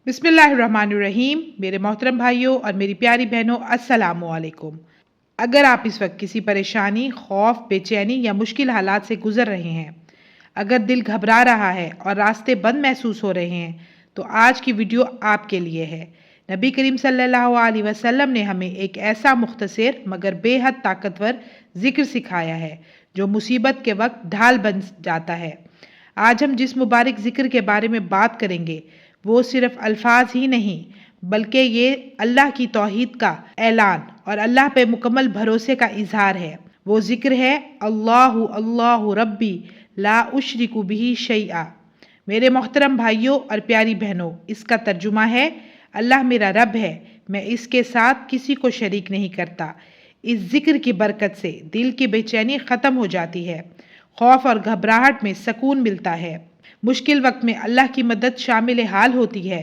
बिस्मिल्लाहिर्रहमानिर्रहीम। मेरे मोहतरम भाइयों और मेरी प्यारी बहनों, अस्सलामु अलैकुम। अगर आप इस वक्त किसी परेशानी, खौफ, बेचैनी या मुश्किल हालात से गुजर रहे हैं, अगर दिल घबरा रहा है और रास्ते बंद महसूस हो रहे हैं, तो आज की वीडियो आपके लिए है। नबी करीम सल्लल्लाहु अलैहि वसल्लम ने हमें एक ऐसा मुख्तसर मगर बेहद ताकतवर जिक्र सिखाया है जो मुसीबत के वक्त ढाल बन जाता है। आज हम जिस मुबारक जिक्र के बारे में बात करेंगे वो सिर्फ अल्फाज ही नहीं, बल्कि ये अल्लाह की तौहीद का ऐलान और अल्लाह पे मुकम्मल भरोसे का इजहार है। वो जिक्र है अल्लाहु अल्लाहु रब्बी ला उशरिकु बिही शैआ। मेरे मोहतरम भाइयों और प्यारी बहनों, इसका तर्जुमा है अल्लाह मेरा रब है, मैं इसके साथ किसी को शरीक नहीं करता। इस जिक्र की बरकत से दिल की बेचैनी ख़त्म हो जाती है, खौफ और घबराहट में सुकून मिलता है, मुश्किल वक्त में अल्लाह की मदद शामिल हाल होती है।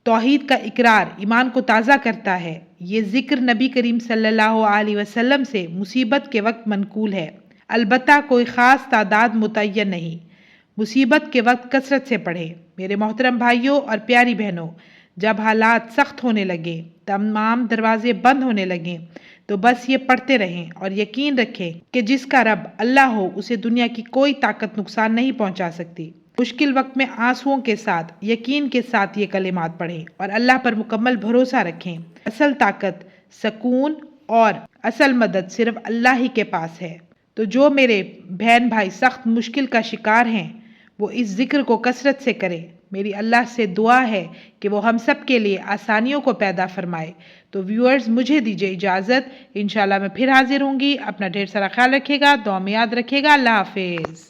तौहीद का इकरार ईमान को ताज़ा करता है। ये जिक्र नबी करीम सल्लल्लाहु अलैहि वसल्लम से मुसीबत के वक्त मनकूल है, अलबत्ता कोई ख़ास तादाद मुतय्यन नहीं। मुसीबत के वक्त कसरत से पढ़ें। मेरे मोहतरम भाइयों और प्यारी बहनों, जब हालात सख्त होने लगे, तमाम दरवाजे बंद होने लगे, तो बस ये पढ़ते रहें और यकीन रखें कि जिसका रब अल्लाह हो उसे दुनिया की कोई ताकत नुकसान नहीं पहुंचा सकती। मुश्किल वक्त में आंसुओं के साथ, यकीन के साथ ये कलिमात पढ़ें और अल्लाह पर मुकम्मल भरोसा रखें। असल ताकत, सुकून और असल मदद सिर्फ अल्लाह ही के पास है। तो जो मेरे बहन भाई सख्त मुश्किल का शिकार हैं, वो इस जिक्र को कसरत से करें। मेरी अल्लाह से दुआ है कि वो हम सब के लिए आसानियों को पैदा फरमाए। तो व्यूअर्स, मुझे दीजिए इजाज़त। इंशाल्लाह मैं फिर हाजिर होंगी। अपना ढेर सारा ख्याल रखिएगा, दुआ में याद रखिएगा। अल्लाह हाफिज़।